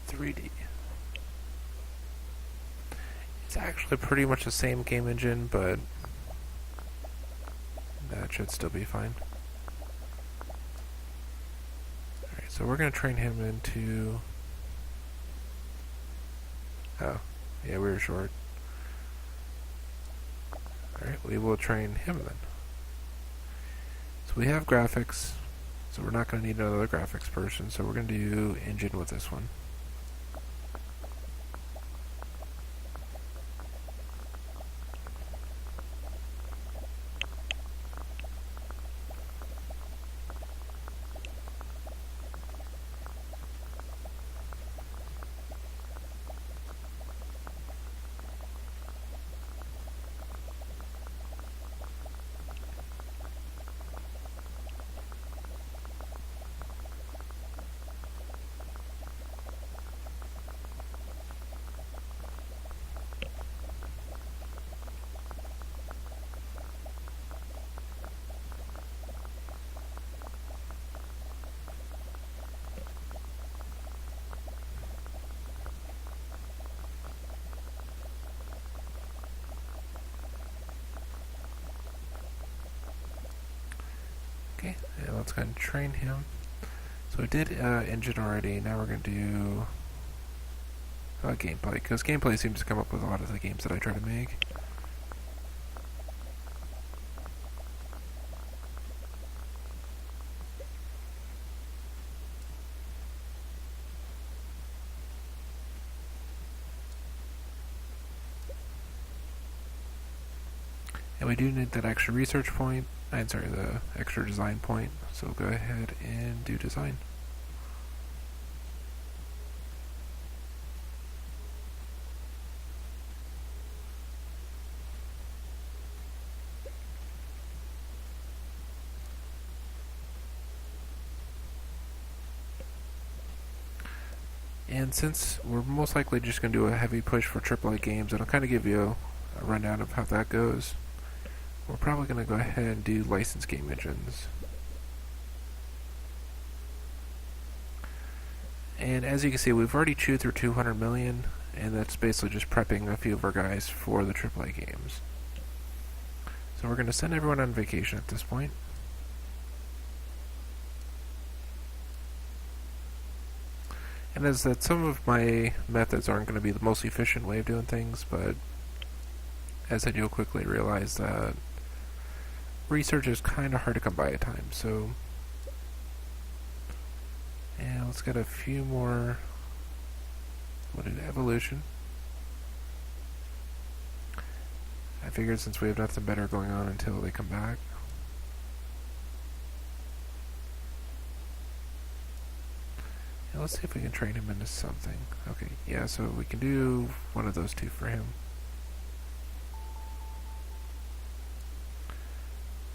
3D. It's actually pretty much the same game engine, but that should still be fine. Alright, so we're going to train him into... Oh, yeah, we were short. Alright, we will train him then. So we have graphics, so we're not going to need another graphics person, so we're going to do engine with this one. Okay, and let's go ahead and train him. So we did engine already, now we're going to do gameplay, because gameplay seems to come up with a lot of the games that I try to make. And we do need that extra research point, the extra design point, so we'll go ahead and do design. And since we're most likely just going to do a heavy push for AAA games, and I'll kind of give you a rundown of how that goes, we're probably going to go ahead and do licensed game engines. And as you can see, we've already chewed through 200 million, and that's basically just prepping a few of our guys for the AAA games. So we're going to send everyone on vacation at this point. And as that some of my methods aren't going to be the most efficient way of doing things, but as I do quickly realize that research is kind of hard to come by at times, so... And let's get a few more... We'll do evolution. I figured since we have nothing better going on until they come back. And let's see if we can train him into something. Okay, yeah, so we can do one of those two for him.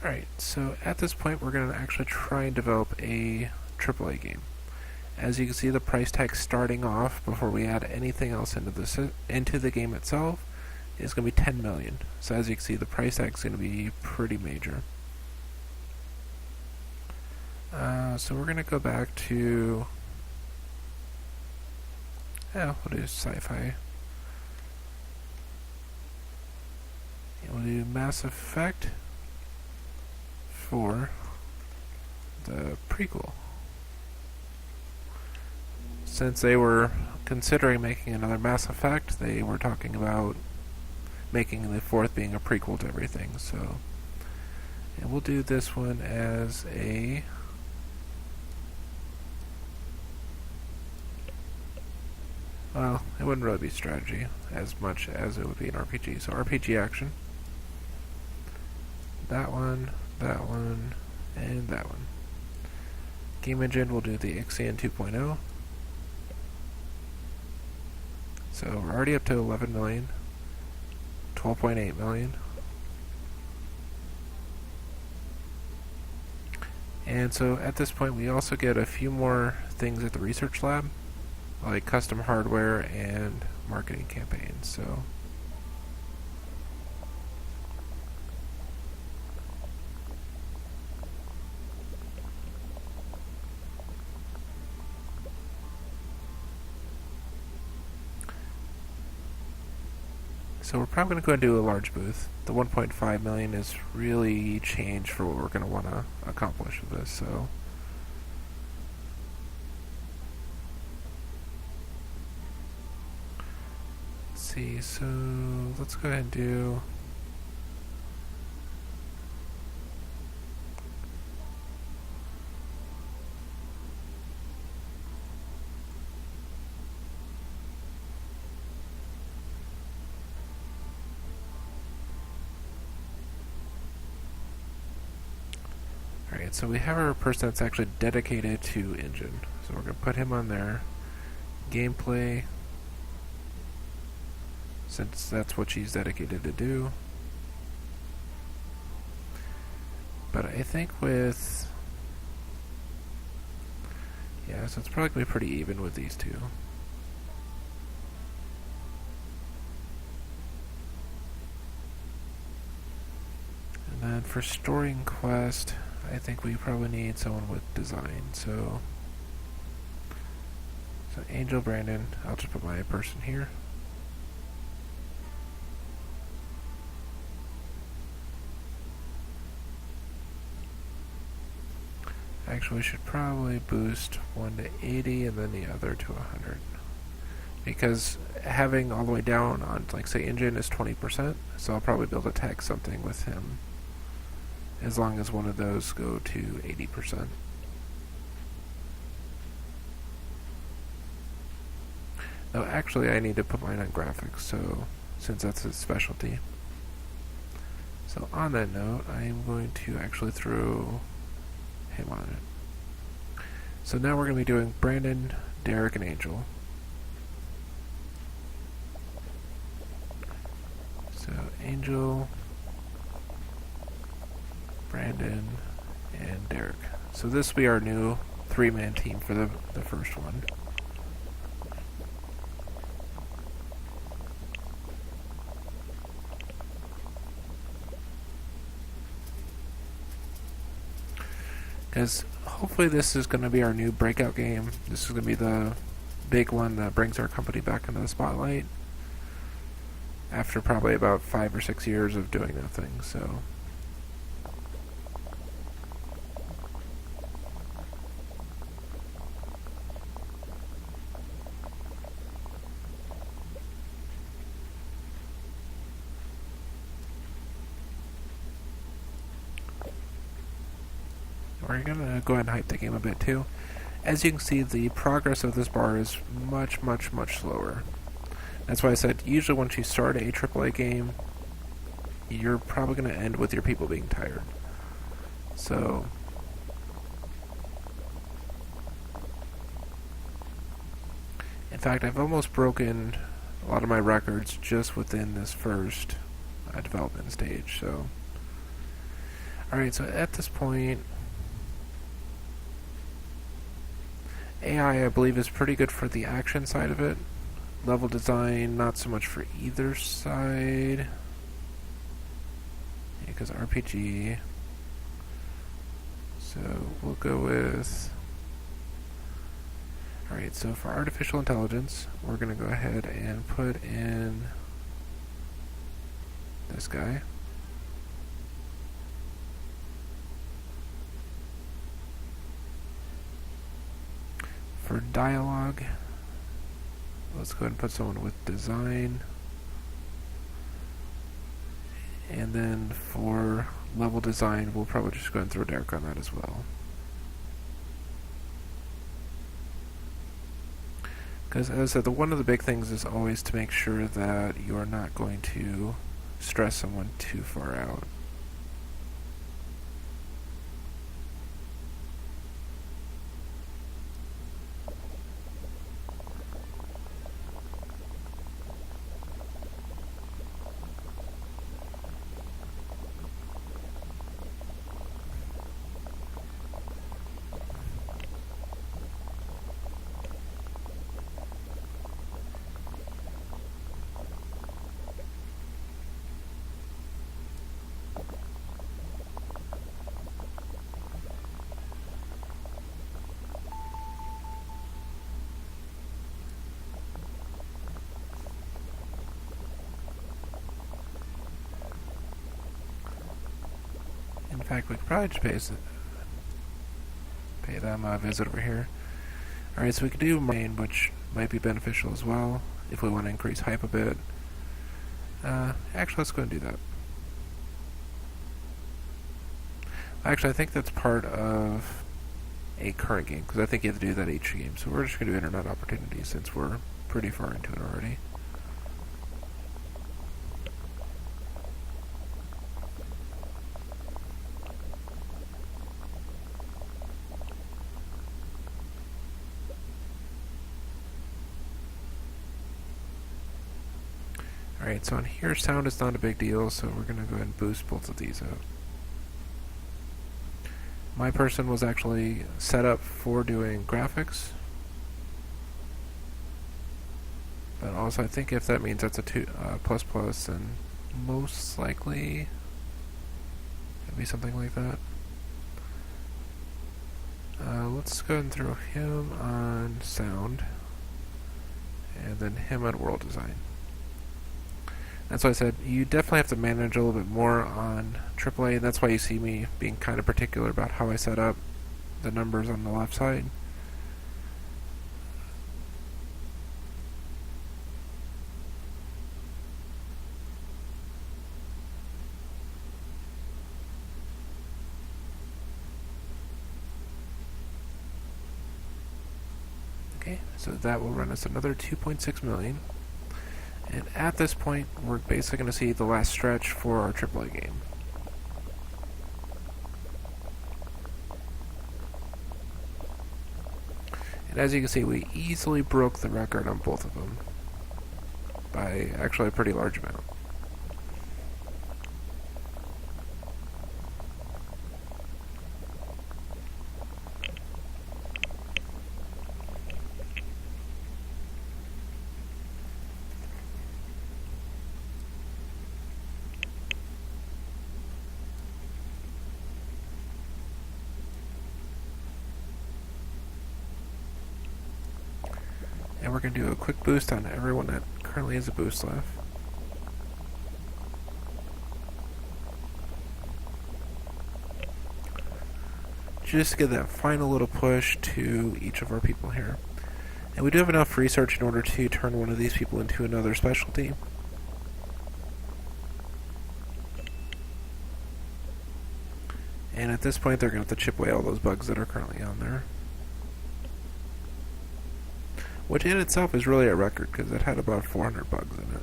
Alright, so at this point we're going to actually try and develop a AAA game. As you can see, the price tag starting off before we add anything else into the game itself is going to be 10 million. So as you can see, the price tag is going to be pretty major. So we're going to go back to... Yeah, we'll do sci-fi. And we'll do Mass Effect for the prequel. Since they were considering making another Mass Effect, they were talking about making the fourth being a prequel to everything, so... And we'll do this one as a... Well, it wouldn't really be strategy as much as it would be an RPG. So RPG action. That one, and that one. Game engine, we'll do the Ixion 2.0. So we're already up to 11 million. 12.8 million. And so at this point we also get a few more things at the research lab, like custom hardware and marketing campaigns. So So we're probably going to go and do a large booth. The 1.5 million is really change for what we're going to want to accomplish with this. So let's see. So let's go ahead and do. Alright, so we have our person that's actually dedicated to engine. So we're going to put him on there. Gameplay, since that's what she's dedicated to do. But I think with... yeah, so it's probably going to be pretty even with these two. And then for storing quest, I think we probably need someone with design. So Angel, Brandon, I'll just put my person here. Actually, we should probably boost one to 80 and then the other to 100. Because having all the way down on, like, say, engine is 20%, so I'll probably be able to tag something with him as long as one of those go to 80%. Now, actually, I need to put mine on graphics, so since that's his specialty. So on that note, I am going to actually throw him on it. So now we're going to be doing Brandon, Derek, and Angel. So Angel, Brandon, and Derek. So this will be our new 3-man team for the first one. Because hopefully this is going to be our new breakout game. This is going to be the big one that brings our company back into the spotlight after probably about 5 or 6 years of doing nothing. So we're going to go ahead and hype the game a bit too. As you can see, the progress of this bar is much, much, much slower. That's why I said usually once you start a AAA game, you're probably going to end with your people being tired. So in fact, I've almost broken a lot of my records just within this first development stage. So alright, so at this point, AI, I believe, is pretty good for the action side of it. Level design, not so much for either side. Yeah, because RPG. So we'll go with... alright, so for artificial intelligence, we're going to go ahead and put in this guy. For dialogue, let's go ahead and put someone with design. And then for level design, we'll probably just go ahead and throw Derek on that as well. Because as I said, one of the big things is always to make sure that you are not going to stress someone too far out. fact, we could probably just pay them a visit over here. Alright, so we could do main, which might be beneficial as well, if we want to increase hype a bit. Actually, let's go and do that. Actually, I think that's part of a current game, because I think you have to do that each game. So we're just going to do internet opportunities, since we're pretty far into it already. Alright, so on here, sound is not a big deal, so we're going to go ahead and boost both of these out. My person was actually set up for doing graphics. But also, I think if that means that's a plus plus, then most likely it'd be something like that. Let's go ahead and throw him on sound, and then him on world design. That's why I said you definitely have to manage a little bit more on AAA, and that's why you see me being kind of particular about how I set up the numbers on the left side. Okay, so that will run us another 2.6 million. And at this point, we're basically going to see the last stretch for our AAA game. And as you can see, we easily broke the record on both of them by actually a pretty large amount. And we're going to do a quick boost on everyone that currently has a boost left. Just to get that final little push to each of our people here. And we do have enough research in order to turn one of these people into another specialty. And at this point, they're going to have to chip away all those bugs that are currently on there. Which in itself is really a record, because it had about 400 bugs in it.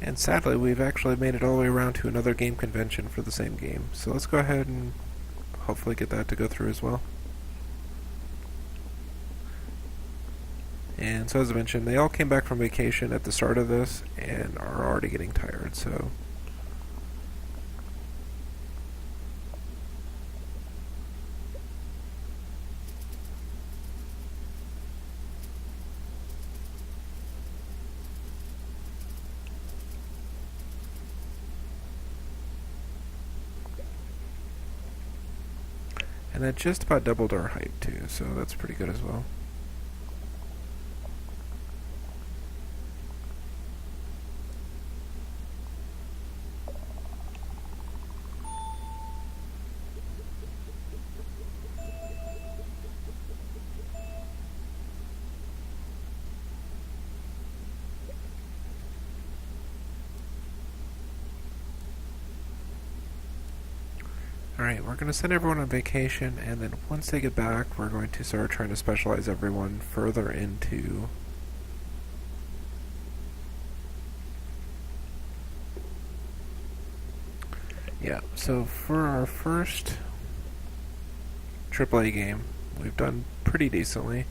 And sadly, we've actually made it all the way around to another game convention for the same game. So let's go ahead and hopefully get that to go through as well. And so as I mentioned, they all came back from vacation at the start of this and are already getting tired, so... And that just about doubled our height too, so that's pretty good as well. Alright, we're going to send everyone on vacation, and then once they get back, we're going to start trying to specialize everyone further into... Yeah, so for our first AAA game, we've done pretty decently.